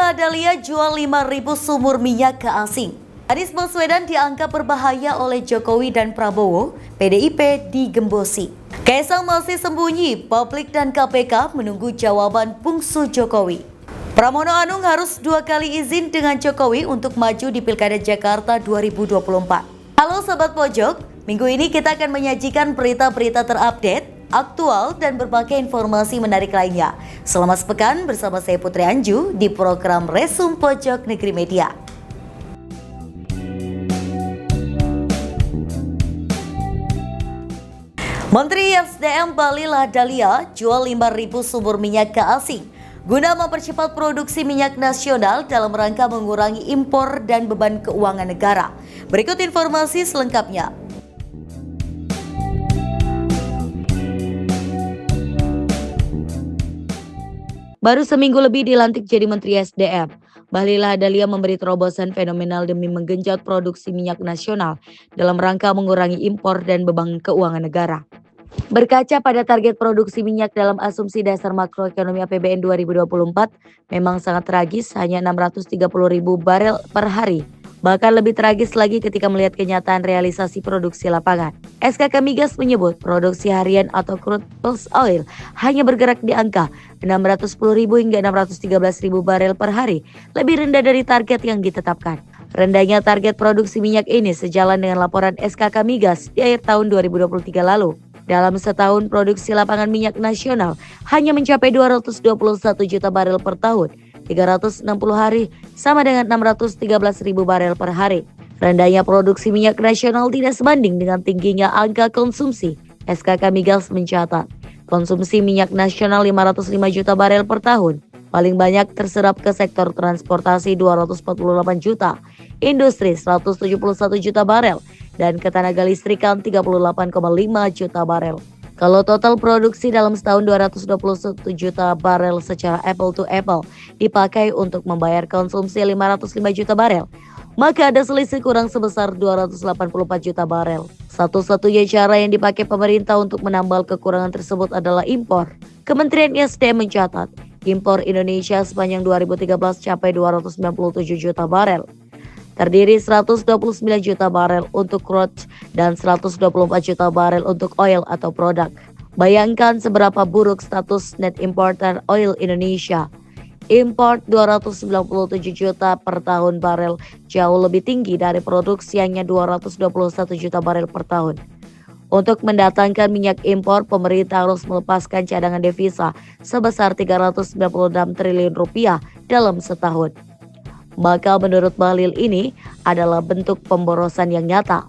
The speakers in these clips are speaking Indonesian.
Bahlil Lahadalia jual 5.000 sumur minyak ke asing. Anies Baswedan dianggap berbahaya oleh Jokowi dan Prabowo, PDIP digembosi. Kaisang masih sembunyi, publik dan KPK menunggu jawaban bungsu Jokowi. Pramono Anung harus 2 kali izin dengan Jokowi untuk maju di Pilkada Jakarta 2024. Halo Sobat Pojok, minggu ini kita akan menyajikan berita-berita terupdate, aktual, dan berbagai informasi menarik lainnya. Selama sepekan bersama saya Putri Anju di program Resum Pojok Negeri Media. Menteri SDM Bahlil Lahadalia jual 5.000 sumur minyak ke asing guna mempercepat produksi minyak nasional dalam rangka mengurangi impor dan beban keuangan negara. Berikut informasi selengkapnya. Baru seminggu lebih dilantik jadi Menteri SDM, Bahlil Lahadalia memberi terobosan fenomenal demi menggenjot produksi minyak nasional dalam rangka mengurangi impor dan beban keuangan negara. Berkaca pada target produksi minyak dalam asumsi dasar makroekonomi APBN 2024 memang sangat tragis, hanya 630.000 barel per hari. Bahkan lebih tragis lagi ketika melihat kenyataan realisasi produksi lapangan. SKK Migas menyebut produksi harian atau crude plus oil hanya bergerak di angka 610.000 hingga 613.000 barel per hari, lebih rendah dari target yang ditetapkan. Rendahnya target produksi minyak ini sejalan dengan laporan SKK Migas di akhir tahun 2023 lalu. Dalam setahun, produksi lapangan minyak nasional hanya mencapai 221 juta barel per tahun. 360 hari sama dengan 613.000 barel per hari. Rendahnya produksi minyak nasional tidak sebanding dengan tingginya angka konsumsi. SKK Migas mencatat, konsumsi minyak nasional 505 juta barel per tahun. Paling banyak terserap ke sektor transportasi 248 juta, industri 171 juta barel, dan ketenaga listrikan 38,5 juta barel. Kalau total produksi dalam setahun 221 juta barel secara apple to apple dipakai untuk membayar konsumsi 505 juta barel, maka ada selisih kurang sebesar 284 juta barel. Satu-satunya cara yang dipakai pemerintah untuk menambal kekurangan tersebut adalah impor. Kementerian SDM mencatat, impor Indonesia sepanjang 2013 capai 297 juta barel. Terdiri 129 juta barel untuk crude dan 124 juta barel untuk oil atau produk. Bayangkan seberapa buruk status net importer oil Indonesia. Import 297 juta per tahun barel jauh lebih tinggi dari produksi hanya 221 juta barel per tahun. Untuk mendatangkan minyak impor, pemerintah harus melepaskan cadangan devisa sebesar 396 triliun rupiah dalam setahun. Maka menurut Bahlil ini adalah bentuk pemborosan yang nyata.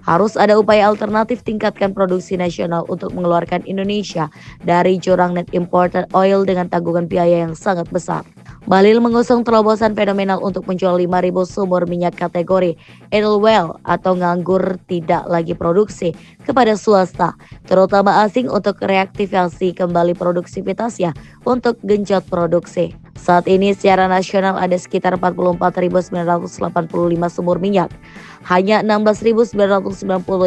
Harus ada upaya alternatif tingkatkan produksi nasional untuk mengeluarkan Indonesia dari jurang net imported oil dengan tanggungan biaya yang sangat besar. Bahlil mengusung terobosan fenomenal untuk menjual 5.000 sumur minyak kategori idle well atau nganggur tidak lagi produksi kepada swasta, terutama asing untuk reaktivasi kembali produktivitasnya untuk genjot produksi. Saat ini secara nasional ada sekitar 44.985 sumur minyak, hanya 16.990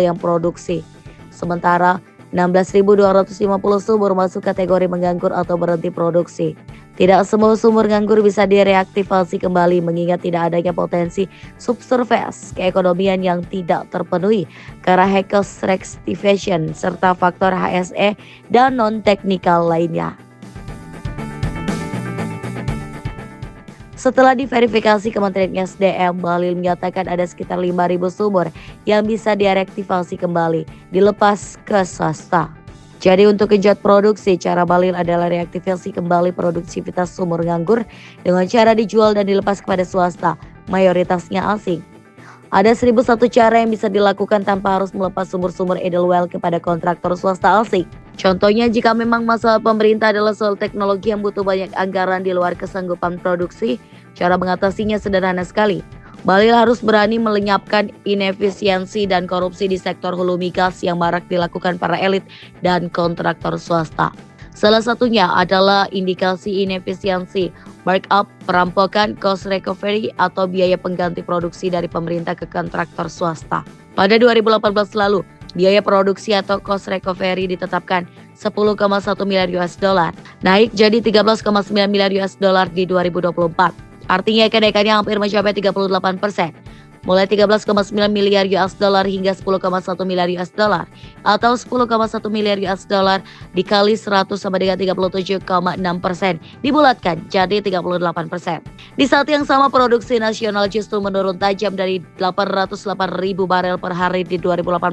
yang produksi. Sementara 16.250 sumur masuk kategori menganggur atau berhenti produksi. Tidak semua sumur nganggur bisa direaktivasi kembali mengingat tidak adanya potensi subsurface keekonomian yang tidak terpenuhi karena Hekos reactivation serta faktor HSE dan non-teknikal lainnya. Setelah diverifikasi Kementerian SDM, Bahlil menyatakan ada sekitar 5.000 sumur yang bisa direaktivasi kembali, dilepas ke swasta. Jadi untuk genjot produksi, cara Bahlil adalah reaktivasi kembali produktivitas sumur nganggur dengan cara dijual dan dilepas kepada swasta, mayoritasnya asing. Ada 1.001 cara yang bisa dilakukan tanpa harus melepas sumur-sumur idle well kepada kontraktor swasta asing. Contohnya, jika memang masalah pemerintah adalah soal teknologi yang butuh banyak anggaran di luar kesanggupan produksi, cara mengatasinya sederhana sekali. Bahlil harus berani melenyapkan inefisiensi dan korupsi di sektor hulu migas yang marak dilakukan para elit dan kontraktor swasta. Salah satunya adalah indikasi inefisiensi, markup, perampokan, cost recovery atau biaya pengganti produksi dari pemerintah ke kontraktor swasta. Pada 2018 lalu, biaya produksi atau cost recovery ditetapkan 10,1 miliar US dollar, naik jadi 13,9 miliar US dollar di 2024. Artinya kenaikannya hampir mencapai 38%. Mulai 13,9 miliar US dollar hingga 10,1 miliar US dollar atau 10,1 miliar US dollar dikali 100 sama dengan 37,6% dibulatkan jadi 38%. Di saat yang sama produksi nasional justru menurun tajam dari 808 ribu barel per hari di 2018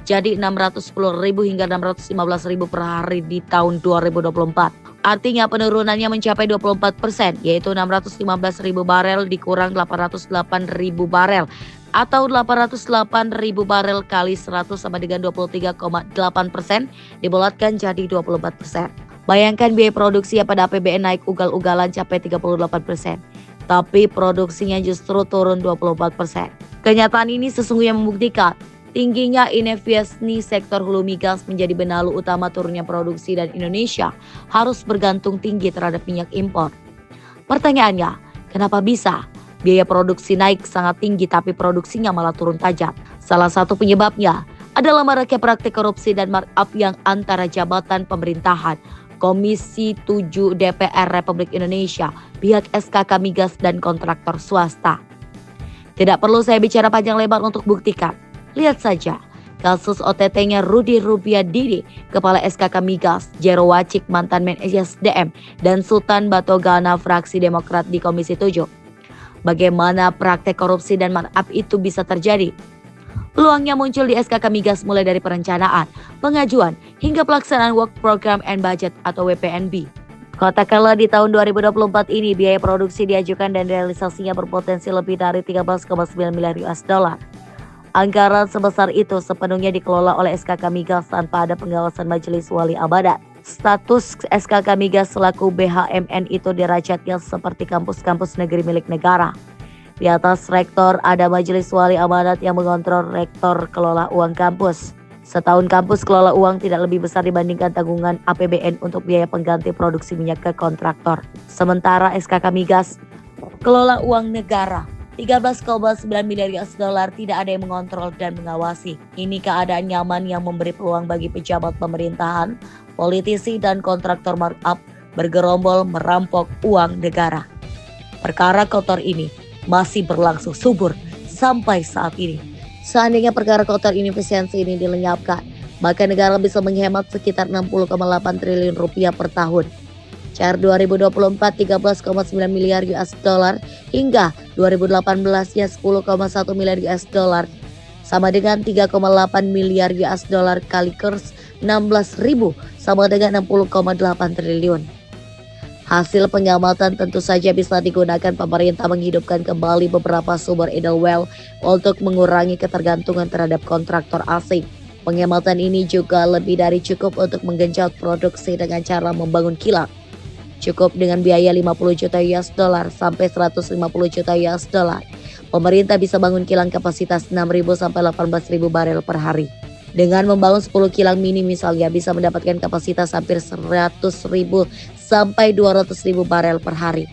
jadi 610 ribu hingga 615 ribu per hari di tahun 2024. Artinya penurunannya mencapai 24%, yaitu 615 ribu barel dikurang 808 ribu barel atau 808 ribu barel kali 100 sama dengan 23,8% dibulatkan jadi 24%. Bayangkan biaya produksi yang pada APBN naik ugal-ugalan capai 38%, tapi produksinya justru turun 24%. Kenyataan ini sesungguhnya membuktikan tingginya inefiensi sektor hulu migas menjadi benalu utama turunnya produksi dan Indonesia harus bergantung tinggi terhadap minyak impor. Pertanyaannya, kenapa bisa? Biaya produksi naik sangat tinggi tapi produksinya malah turun tajam. Salah satu penyebabnya adalah maraknya praktik korupsi dan markup yang antara jabatan pemerintahan, Komisi 7 DPR Republik Indonesia, pihak SKK Migas dan kontraktor swasta. Tidak perlu saya bicara panjang lebar untuk buktikan. Lihat saja kasus OTT-nya Rudy Rubiadini, Kepala SKK Migas, Jero Wacik, mantan Menko SDM, dan Sultan Batogana fraksi Demokrat di Komisi 7. Bagaimana praktek korupsi dan markup itu bisa terjadi? Peluangnya muncul di SKK Migas mulai dari perencanaan, pengajuan, hingga pelaksanaan Work Program and Budget atau WPNB. Katakanlah di tahun 2024 ini biaya produksi diajukan dan realisasinya berpotensi lebih dari 13,9 miliar US dollar. Anggaran sebesar itu sepenuhnya dikelola oleh SKK Migas tanpa ada pengawasan Majelis Wali Amanat. Status SKK Migas selaku BHMN itu derajatnya seperti kampus-kampus negeri milik negara. Di atas rektor ada Majelis Wali Amanat yang mengontrol rektor kelola uang kampus. Setahun kampus kelola uang tidak lebih besar dibandingkan tanggungan APBN untuk biaya pengganti produksi minyak ke kontraktor. Sementara SKK Migas kelola uang negara 13,9 miliar US dollar tidak ada yang mengontrol dan mengawasi. Ini keadaan nyaman yang memberi peluang bagi pejabat pemerintahan, politisi dan kontraktor markup bergerombol merampok uang negara. Perkara kotor ini masih berlangsung subur sampai saat ini. Seandainya perkara kotor inefisiensi ini dilenyapkan, maka negara bisa menghemat sekitar 60,8 triliun rupiah per tahun. CR 2024 13,9 miliar US dollar hingga 2018-nya 10,1 miliar US dollar sama dengan 3,8 miliar US dollar kali kurs 16.000 sama dengan 60,8 triliun. Hasil pengamatan tentu saja bisa digunakan pemerintah menghidupkan kembali beberapa sumber idle well untuk mengurangi ketergantungan terhadap kontraktor asing. Pengamatan ini juga lebih dari cukup untuk menggenjot produksi dengan cara membangun kilang. Cukup dengan biaya 50 juta US dollar sampai 150 juta US dollar. Pemerintah bisa bangun kilang kapasitas 6.000 sampai 18.000 barel per hari. Dengan membangun 10 kilang mini misalnya bisa mendapatkan kapasitas hampir 100.000 sampai 200.000 barel per hari.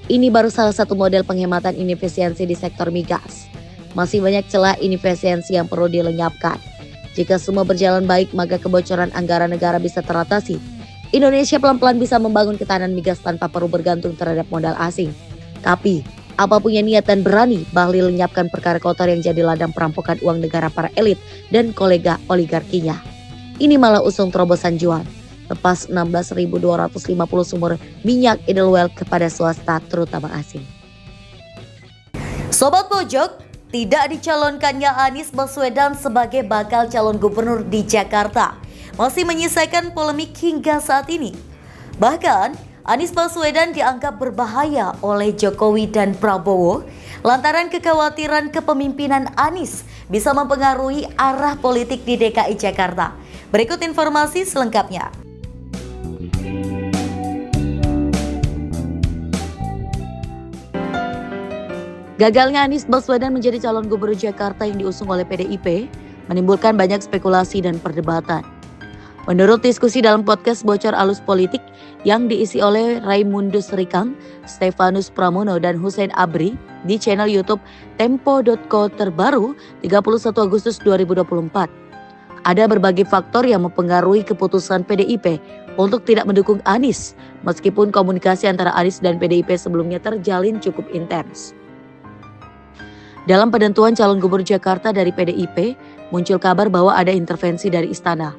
Ini baru salah satu model penghematan inefisiensi di sektor migas. Masih banyak celah inefisiensi yang perlu dilenyapkan. Jika semua berjalan baik maka kebocoran anggaran negara bisa teratasi. Indonesia pelan-pelan bisa membangun ketahanan migas tanpa perlu bergantung terhadap modal asing. Tapi, apa punya niat dan berani Bahlil lenyapkan perkara kotor yang jadi ladang perampokan uang negara para elit dan kolega oligarkinya. Ini malah usung terobosan Juan, lepas 16.250 sumber minyak idle well kepada swasta terutama asing. Sobat Pojok, tidak dicalonkannya Anies Baswedan sebagai bakal calon gubernur di Jakarta masih menyisakan polemik hingga saat ini. Bahkan, Anies Baswedan dianggap berbahaya oleh Jokowi dan Prabowo lantaran kekhawatiran kepemimpinan Anies bisa mempengaruhi arah politik di DKI Jakarta. Berikut informasi selengkapnya. Gagalnya Anies Baswedan menjadi calon gubernur Jakarta yang diusung oleh PDIP menimbulkan banyak spekulasi dan perdebatan. Menurut diskusi dalam podcast Bocor Alus Politik yang diisi oleh Raimundus Rikang, Stefanus Pramono, dan Hussein Abri di channel YouTube Tempo.co terbaru 31 Agustus 2024. Ada berbagai faktor yang mempengaruhi keputusan PDIP untuk tidak mendukung Anies, meskipun komunikasi antara Anies dan PDIP sebelumnya terjalin cukup intens. Dalam penentuan calon gubernur Jakarta dari PDIP, muncul kabar bahwa ada intervensi dari istana.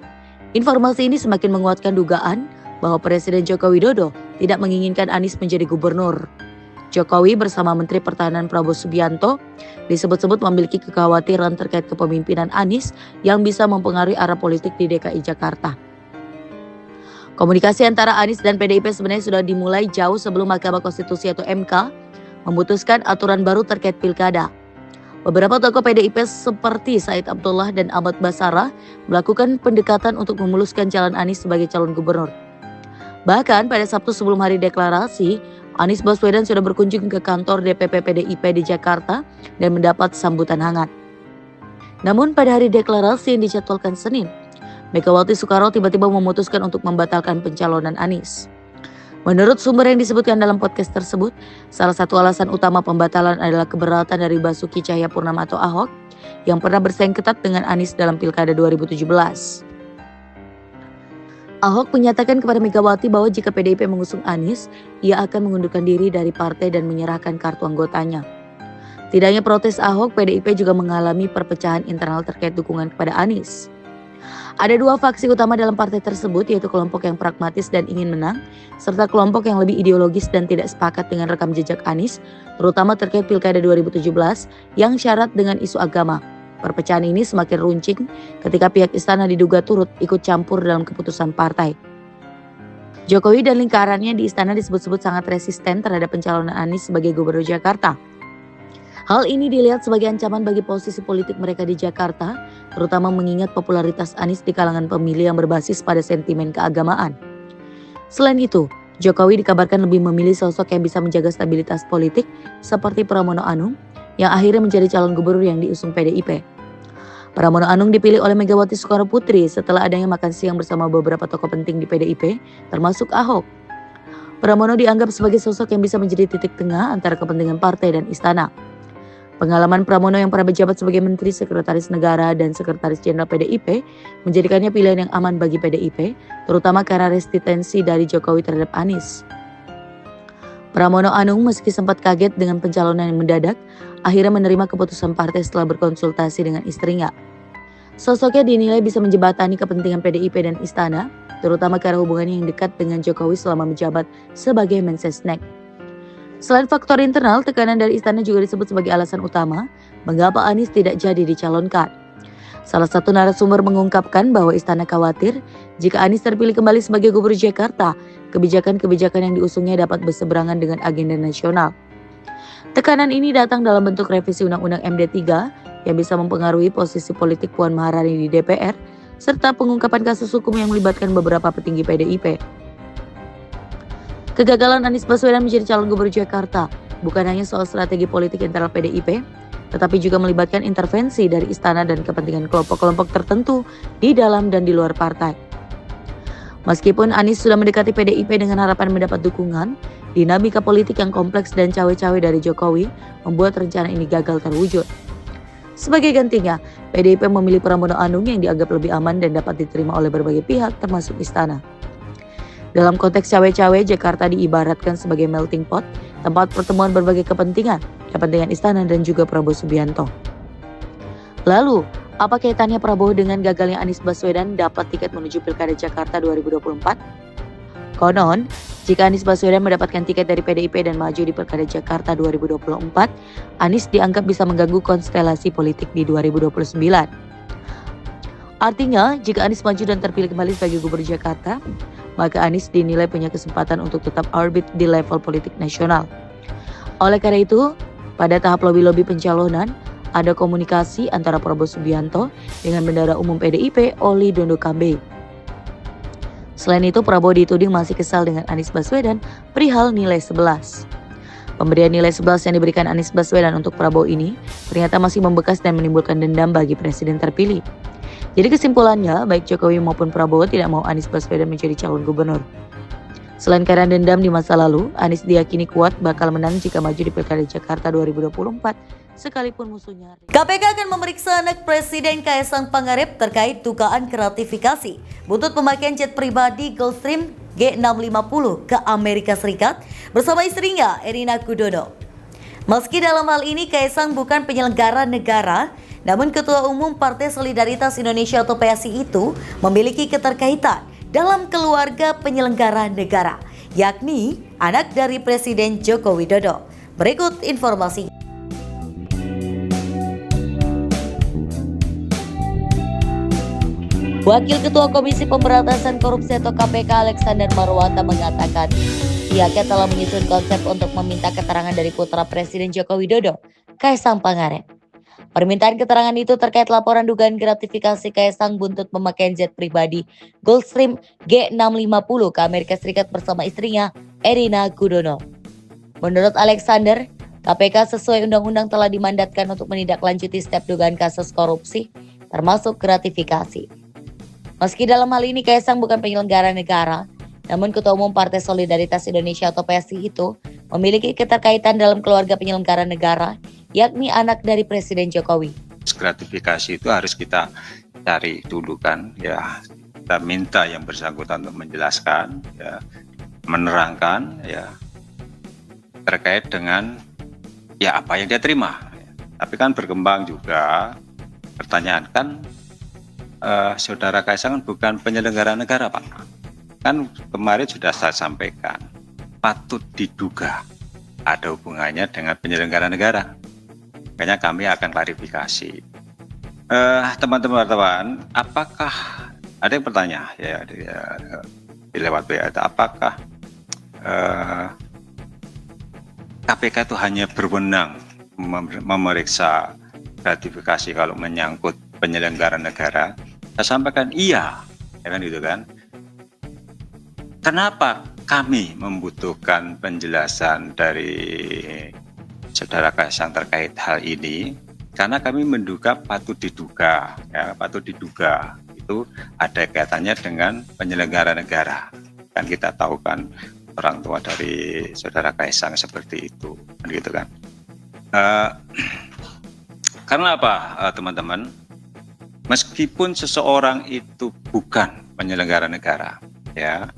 Informasi ini semakin menguatkan dugaan bahwa Presiden Joko Widodo tidak menginginkan Anies menjadi gubernur. Jokowi bersama Menteri Pertahanan Prabowo Subianto disebut-sebut memiliki kekhawatiran terkait kepemimpinan Anies yang bisa mempengaruhi arah politik di DKI Jakarta. Komunikasi antara Anies dan PDIP sebenarnya sudah dimulai jauh sebelum Mahkamah Konstitusi atau MK memutuskan aturan baru terkait pilkada. Beberapa tokoh PDIP seperti Said Abdullah dan Ahmad Basarah melakukan pendekatan untuk memuluskan jalan Anies sebagai calon gubernur. Bahkan pada Sabtu sebelum hari deklarasi, Anies Baswedan sudah berkunjung ke kantor DPP PDIP di Jakarta dan mendapat sambutan hangat. Namun pada hari deklarasi yang dijadwalkan Senin, Megawati Soekarno tiba-tiba memutuskan untuk membatalkan pencalonan Anies. Menurut sumber yang disebutkan dalam podcast tersebut, salah satu alasan utama pembatalan adalah keberatan dari Basuki Cahayapurnama atau Ahok yang pernah bersaing ketat dengan Anies dalam Pilkada 2017. Ahok menyatakan kepada Megawati bahwa jika PDIP mengusung Anies, ia akan mengundurkan diri dari partai dan menyerahkan kartu anggotanya. Tidak hanya protes Ahok, PDIP juga mengalami perpecahan internal terkait dukungan kepada Anies. Ada dua faksi utama dalam partai tersebut, yaitu kelompok yang pragmatis dan ingin menang, serta kelompok yang lebih ideologis dan tidak sepakat dengan rekam jejak Anies, terutama terkait Pilkada 2017 yang syarat dengan isu agama. Perpecahan ini semakin runcing ketika pihak istana diduga turut ikut campur dalam keputusan partai. Jokowi dan lingkarannya di istana disebut-sebut sangat resisten terhadap pencalonan Anies sebagai gubernur Jakarta. Hal ini dilihat sebagai ancaman bagi posisi politik mereka di Jakarta, terutama mengingat popularitas Anies di kalangan pemilih yang berbasis pada sentimen keagamaan. Selain itu, Jokowi dikabarkan lebih memilih sosok yang bisa menjaga stabilitas politik seperti Pramono Anung yang akhirnya menjadi calon gubernur yang diusung PDIP. Pramono Anung dipilih oleh Megawati Soekarno Putri setelah adanya makan siang bersama beberapa tokoh penting di PDIP, termasuk Ahok. Pramono dianggap sebagai sosok yang bisa menjadi titik tengah antara kepentingan partai dan istana. Pengalaman Pramono yang pernah menjabat sebagai Menteri Sekretaris Negara dan Sekretaris Jenderal PDIP menjadikannya pilihan yang aman bagi PDIP, terutama karena resistensi dari Jokowi terhadap Anies. Pramono Anung meski sempat kaget dengan pencalonan yang mendadak, akhirnya menerima keputusan partai setelah berkonsultasi dengan istrinya. Sosoknya dinilai bisa menjembatani kepentingan PDIP dan istana, terutama karena hubungannya yang dekat dengan Jokowi selama menjabat sebagai Mensesnek. Selain faktor internal, tekanan dari istana juga disebut sebagai alasan utama mengapa Anies tidak jadi dicalonkan. Salah satu narasumber mengungkapkan bahwa istana khawatir jika Anies terpilih kembali sebagai gubernur Jakarta, kebijakan-kebijakan yang diusungnya dapat berseberangan dengan agenda nasional. Tekanan ini datang dalam bentuk revisi Undang-Undang MD3 yang bisa mempengaruhi posisi politik Puan Maharani di DPR, serta pengungkapan kasus hukum yang melibatkan beberapa petinggi PDIP. Kegagalan Anies Baswedan menjadi calon gubernur Jakarta bukan hanya soal strategi politik internal PDIP, tetapi juga melibatkan intervensi dari istana dan kepentingan kelompok-kelompok tertentu di dalam dan di luar partai. Meskipun Anies sudah mendekati PDIP dengan harapan mendapat dukungan, dinamika politik yang kompleks dan cawe-cawe dari Jokowi membuat rencana ini gagal terwujud. Sebagai gantinya, PDIP memilih Pramono Anung yang dianggap lebih aman dan dapat diterima oleh berbagai pihak termasuk istana. Dalam konteks cawe-cawe, Jakarta diibaratkan sebagai melting pot, tempat pertemuan berbagai kepentingan istana dan juga Prabowo Subianto. Lalu, apa kaitannya Prabowo dengan gagalnya Anies Baswedan dapat tiket menuju Pilkada Jakarta 2024? Konon, jika Anies Baswedan mendapatkan tiket dari PDIP dan maju di Pilkada Jakarta 2024, Anies dianggap bisa mengganggu konstelasi politik di 2029. Artinya, jika Anies maju dan terpilih kembali sebagai gubernur Jakarta, maka Anies dinilai punya kesempatan untuk tetap orbit di level politik nasional. Oleh karena itu, pada tahap lobi-lobi pencalonan, ada komunikasi antara Prabowo Subianto dengan Bendahara Umum PDIP, Oli Dondo Kambe. Selain itu, Prabowo dituding masih kesal dengan Anies Baswedan perihal nilai 11. Pemberian nilai 11 yang diberikan Anies Baswedan untuk Prabowo ini ternyata masih membekas dan menimbulkan dendam bagi presiden terpilih. Jadi kesimpulannya, baik Jokowi maupun Prabowo tidak mau Anies Baswedan menjadi calon gubernur. Selain karena dendam di masa lalu, Anies diyakini kuat bakal menang jika maju di Pilkada Jakarta 2024 sekalipun musuhnya. KPK akan memeriksa anak Presiden Kaisang Pangarep terkait dugaan gratifikasi buntut pemakaian jet pribadi Gulfstream G650 ke Amerika Serikat bersama istrinya Erina Gudono. Meski dalam hal ini Kaisang bukan penyelenggara negara, namun Ketua Umum Partai Solidaritas Indonesia atau PSI itu memiliki keterkaitan dalam keluarga penyelenggara negara, yakni anak dari Presiden Joko Widodo. Berikut informasi. Wakil Ketua Komisi Pemberantasan Korupsi atau KPK Alexander Marwata mengatakan pihaknya telah menyusun konsep untuk meminta keterangan dari putra Presiden Joko Widodo, Kaisang Pangarep. Permintaan keterangan itu terkait laporan dugaan gratifikasi Kaisang buntut pemakaian jet pribadi Gulfstream G650 ke Amerika Serikat bersama istrinya Erina Gudono. Menurut Alexander, KPK sesuai undang-undang telah dimandatkan untuk menindaklanjuti setiap dugaan kasus korupsi, termasuk gratifikasi. Meski dalam hal ini Kaisang bukan penyelenggara negara, namun Ketua Umum Partai Solidaritas Indonesia atau PSI itu memiliki keterkaitan dalam keluarga penyelenggara negara, yakni anak dari Presiden Jokowi. Gratifikasi itu harus kita cari dulu kan, ya kita minta yang bersangkutan untuk menjelaskan, ya menerangkan, ya terkait dengan ya apa yang dia terima. Tapi kan berkembang juga pertanyaan kan, Saudara Kaisang bukan penyelenggara negara Pak. Kan kemarin sudah saya sampaikan, patut diduga ada hubungannya dengan penyelenggara negara. Makanya kami akan klarifikasi. Teman-teman wartawan, apakah ada yang bertanya ya di lewat WA, apakah KPK itu hanya berwenang memeriksa gratifikasi kalau menyangkut penyelenggara negara? Saya sampaikan iya, ya kan gitu kan. Kenapa kami membutuhkan penjelasan dari Saudara Kaisang terkait hal ini? Karena kami menduga patut diduga itu ada kaitannya dengan penyelenggara negara. Kan kita tahu kan orang tua dari Saudara Kaisang seperti itu, gitu kan. Karena apa, teman-teman? Meskipun seseorang itu bukan penyelenggara negara, ya,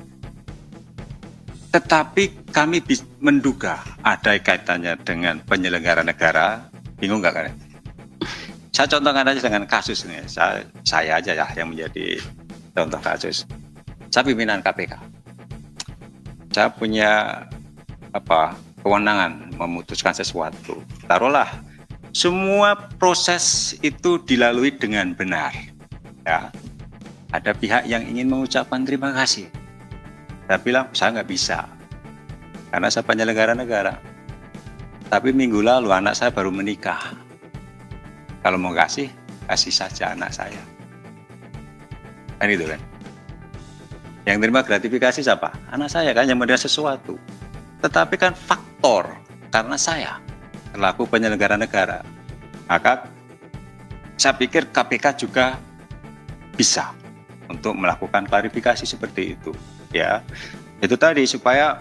tetapi kami menduga ada kaitannya dengan penyelenggara negara. Bingung nggak kalian? Saya contohkan aja dengan kasus ini. Saya aja ya yang menjadi contoh kasus. Saya pimpinan KPK. Saya punya kewenangan memutuskan sesuatu. Taruhlah semua proses itu dilalui dengan benar. Ya, ada pihak yang ingin mengucapkan terima kasih. Saya bilang saya nggak bisa, karena saya penyelenggara negara. Tapi minggu lalu anak saya baru menikah. Kalau mau kasih saja anak saya. Kan itu kan. Yang terima gratifikasi siapa? Anak saya kan yang menerima sesuatu. Tetapi kan faktor karena saya selaku penyelenggara negara, maka saya pikir KPK juga bisa untuk melakukan klarifikasi seperti itu, ya. Itu tadi supaya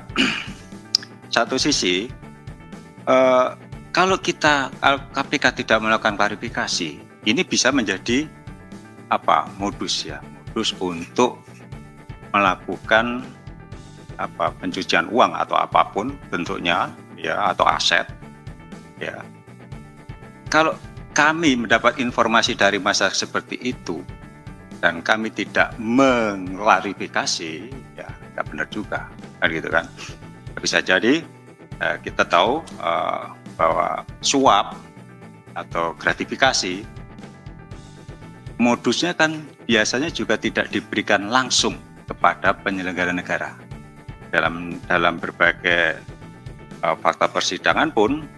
satu sisi kalau KPK tidak melakukan klarifikasi, ini bisa menjadi modus untuk melakukan pencucian uang atau apapun bentuknya, ya, atau aset. Ya, kalau kami mendapat informasi dari masyarakat seperti itu dan kami tidak mengklarifikasi, ya tidak benar juga, kan gitu kan. Bisa jadi kita tahu bahwa suap atau gratifikasi modusnya kan biasanya juga tidak diberikan langsung kepada penyelenggara negara. Dalam berbagai fakta persidangan pun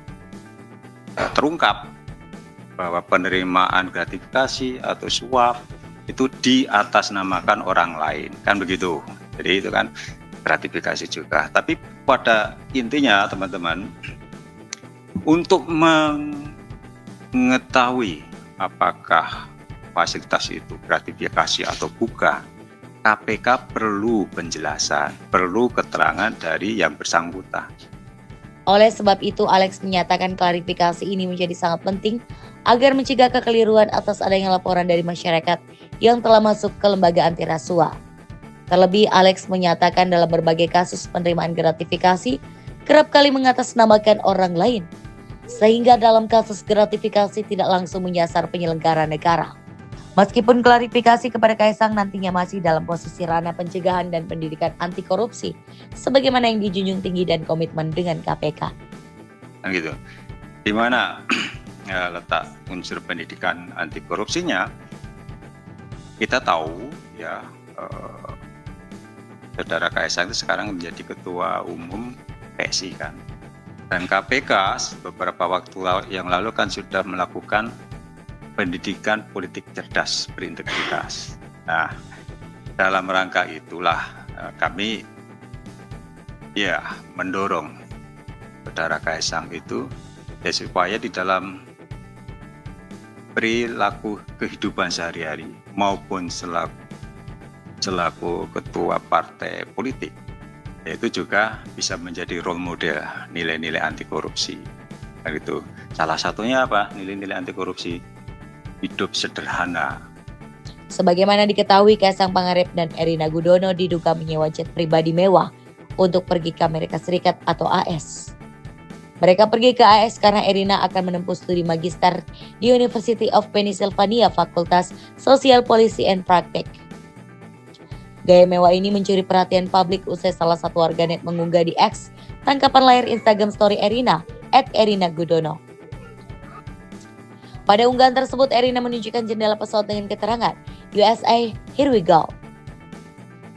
terungkap bahwa penerimaan gratifikasi atau suap itu diatasnamakan orang lain, kan begitu. Jadi itu kan gratifikasi juga. Tapi pada intinya teman-teman, untuk mengetahui apakah fasilitas itu gratifikasi atau bukan, KPK perlu penjelasan, perlu keterangan dari yang bersangkutan. Oleh sebab itu, Alex menyatakan klarifikasi ini menjadi sangat penting agar mencegah kekeliruan atas adanya laporan dari masyarakat yang telah masuk ke lembaga anti rasuah. Terlebih, Alex menyatakan dalam berbagai kasus penerimaan gratifikasi kerap kali mengatasnamakan orang lain, sehingga dalam kasus gratifikasi tidak langsung menyasar penyelenggara negara. Meskipun klarifikasi kepada Kaisang nantinya masih dalam posisi ranah pencegahan dan pendidikan anti korupsi, sebagaimana yang dijunjung tinggi dan komitmen dengan KPK. Kan gitu. Di mana letak unsur pendidikan anti korupsinya? Kita tahu ya, Saudara Kaisang itu sekarang menjadi ketua umum PSI kan. Dan KPK beberapa waktu yang lalu kan sudah melakukan pendidikan politik cerdas berintegritas. Nah, dalam rangka itulah kami ya mendorong Saudara Kaisang itu ya supaya di dalam perilaku kehidupan sehari-hari maupun selaku ketua partai politik, yaitu juga bisa menjadi role model nilai-nilai anti korupsi. Begitu. Salah satunya apa? Nilai-nilai anti korupsi. Hidup sederhana. Sebagaimana diketahui, Kaisang Pangarep dan Erina Gudono diduga menyewa jet pribadi mewah untuk pergi ke Amerika Serikat atau AS. Mereka pergi ke AS karena Erina akan menempuh studi magister di University of Pennsylvania, Fakultas Sosial Policy and Practice. Gaya mewah ini mencuri perhatian publik usai salah satu warganet mengunggah di X tangkapan layar Instagram story Erina @ErinaGudono. Pada unggahan tersebut, Erina menunjukkan jendela pesawat dengan keterangan USA, here we go.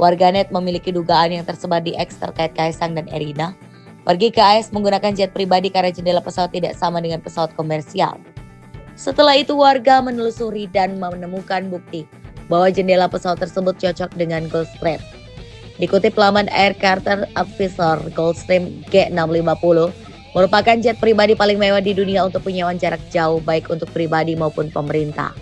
Warganet memiliki dugaan yang tersebar di X terkait Kaisang dan Erina pergi ke AS menggunakan jet pribadi karena jendela pesawat tidak sama dengan pesawat komersial. Setelah itu, warga menelusuri dan menemukan bukti bahwa jendela pesawat tersebut cocok dengan Gulfstream. Dikutip laman Air Carter Officer, Gulfstream G650 merupakan jet pribadi paling mewah di dunia untuk penyewaan jarak jauh baik untuk pribadi maupun pemerintah.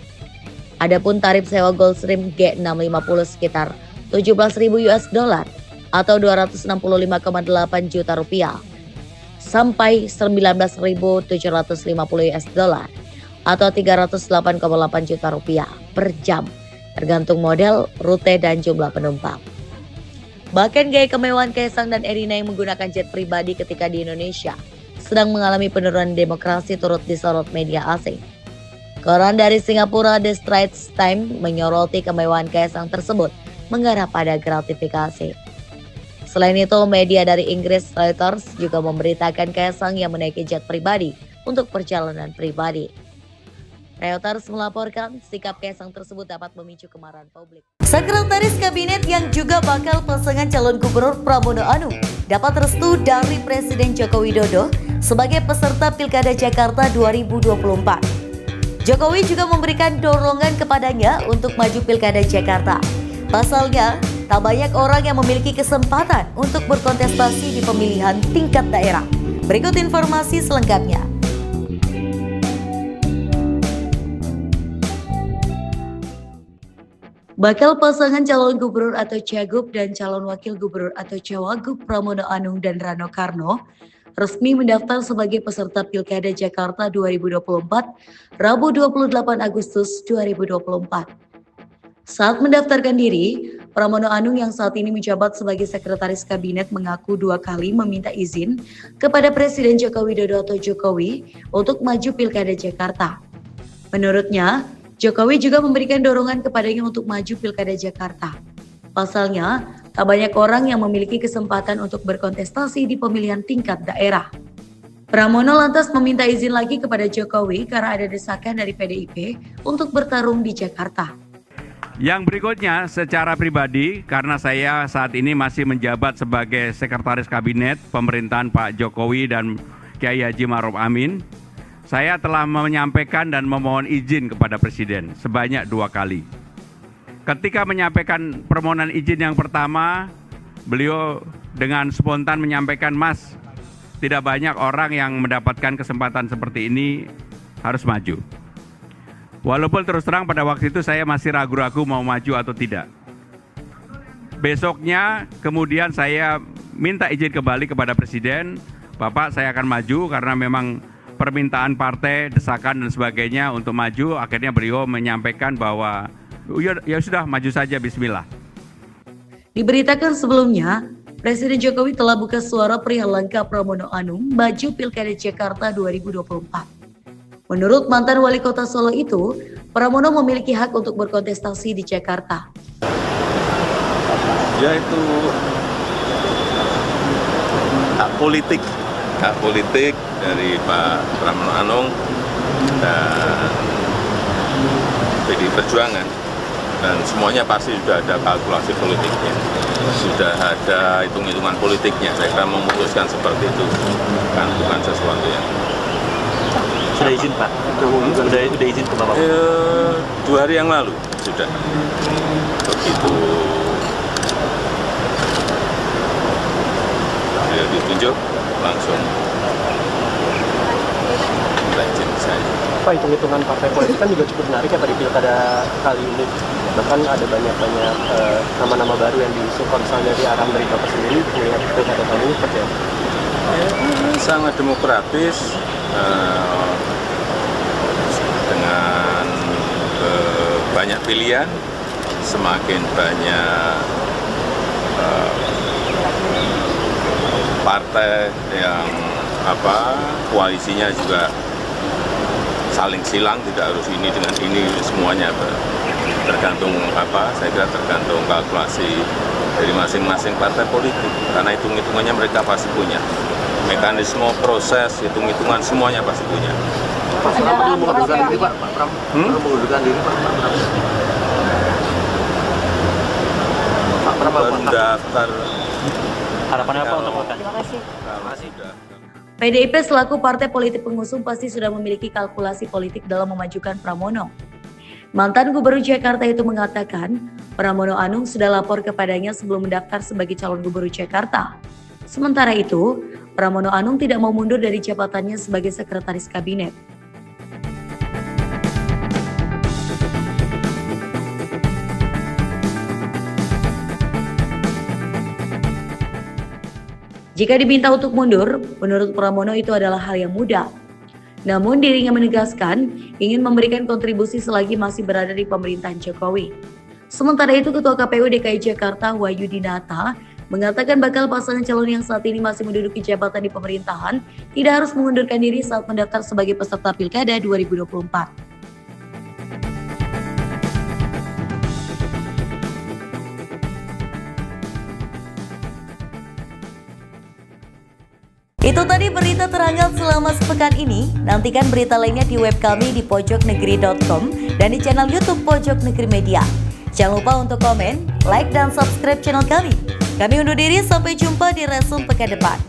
Adapun tarif sewa Gulfstream G650 sekitar 17.000 US dollar atau 265,8 juta rupiah sampai 19.750 US dollar atau 308,8 juta rupiah per jam, tergantung model, rute, dan jumlah penumpang. Bahkan gaya kemewahan Kaisang dan Erina yang menggunakan jet pribadi ketika di Indonesia sedang mengalami penurunan demokrasi turut disorot media asing. Koran dari Singapura The Straits Times menyoroti kemewahan Kaisang tersebut mengarah pada gratifikasi. Selain itu, media dari Inggris Reuters juga memberitakan Kaisang yang menaiki jet pribadi untuk perjalanan pribadi. Reuters melaporkan sikap Kaisang tersebut dapat memicu kemarahan publik. Sekretaris Kabinet yang juga bakal pasangan calon gubernur Pramono Anung dapat restu dari Presiden Joko Widodo sebagai peserta Pilkada Jakarta 2024. Jokowi juga memberikan dorongan kepadanya untuk maju Pilkada Jakarta. Pasalnya, tak banyak orang yang memiliki kesempatan untuk berkontestasi di pemilihan tingkat daerah. Berikut informasi selengkapnya. Bakal pasangan calon gubernur atau cagup dan calon wakil gubernur atau cawagup Pramono Anung dan Rano Karno resmi mendaftar sebagai peserta Pilkada Jakarta 2024 Rabu 28 Agustus 2024. Saat mendaftarkan diri, Pramono Anung yang saat ini menjabat sebagai Sekretaris Kabinet mengaku 2 kali meminta izin kepada Presiden Joko Widodo atau Jokowi untuk maju Pilkada Jakarta. Menurutnya, Jokowi juga memberikan dorongan kepadanya untuk maju Pilkada Jakarta. Pasalnya, tak banyak orang yang memiliki kesempatan untuk berkontestasi di pemilihan tingkat daerah. Pramono lantas meminta izin lagi kepada Jokowi karena ada desakan dari PDIP untuk bertarung di Jakarta. Yang berikutnya, secara pribadi, karena saya saat ini masih menjabat sebagai Sekretaris Kabinet Pemerintahan Pak Jokowi dan Kiai Haji Ma'ruf Amin, saya telah menyampaikan dan memohon izin kepada Presiden sebanyak 2 kali. Ketika menyampaikan permohonan izin yang pertama, beliau dengan spontan menyampaikan, "Mas, tidak banyak orang yang mendapatkan kesempatan seperti ini, harus maju." Walaupun terus terang pada waktu itu saya masih ragu-ragu mau maju atau tidak. besoknya kemudian saya minta izin kembali kepada Presiden, Bapak saya akan maju karena memang permintaan partai, desakan dan sebagainya untuk maju. Akhirnya beliau menyampaikan bahwa ya sudah maju saja, bismillah. Diberitakan sebelumnya, Presiden Jokowi telah buka suara perihal langkah Pramono Anung maju Pilkada Jakarta 2024. Menurut mantan wali kota Solo itu, Pramono memiliki hak untuk berkontestasi di Jakarta. Ya itu hak politik dari Pak Pramono Anung dan PDI Perjuangan, dan semuanya pasti sudah ada kalkulasi politiknya, sudah ada hitung-hitungan politiknya. Saya kira memutuskan seperti itu kan bukan sesuatu yang sudah izin Pak, sudah izin ke Bapak. 2 hari yang lalu sudah begitu beliau ditunjuk langsung minta izin saya. Pak, hitung-hitungan partai politik kan juga cukup menarik ya pada pilkada kali ini. Bahkan ada banyak nama-nama baru yang diusung, kalau misalnya di arahan dari Bapak sendiri melihat pilkada kali ini seperti apa? Sangat demokratis, dengan banyak pilihan, semakin banyak partai yang koalisinya juga saling silang, tidak harus ini dengan ini, semuanya tergantung saya kira tergantung kalkulasi dari masing-masing partai politik, karena hitung-hitungannya mereka pasti punya mekanisme, proses, hitung-hitungan semuanya pasti punya. Pak Pram perlu mengundurkan diri Pak, perlu mengundurkan diri Pak Pram. Mendaftar. Harapannya apa untuk Bapak? Terima kasih. Sudah. PDIP selaku partai politik pengusung pasti sudah memiliki kalkulasi politik dalam memajukan Pramono. Mantan Gubernur Jakarta itu mengatakan, Pramono Anung sudah lapor kepadanya sebelum mendaftar sebagai calon Gubernur Jakarta. Sementara itu, Pramono Anung tidak mau mundur dari jabatannya sebagai Sekretaris Kabinet. Jika diminta untuk mundur, menurut Pramono itu adalah hal yang mudah. Namun dirinya menegaskan ingin memberikan kontribusi selagi masih berada di pemerintahan Jokowi. Sementara itu Ketua KPU DKI Jakarta Wahyu Dinata mengatakan bakal pasangan calon yang saat ini masih menduduki jabatan di pemerintahan tidak harus mengundurkan diri saat mendaftar sebagai peserta Pilkada 2024. Itu tadi berita terhangat selama sepekan ini. Nantikan berita lainnya di web kami di pojoknegeri.com dan di channel YouTube Pojok Negeri Media. Jangan lupa untuk komen, like, dan subscribe channel kami. Kami undur diri, sampai jumpa di Resum pekan depan.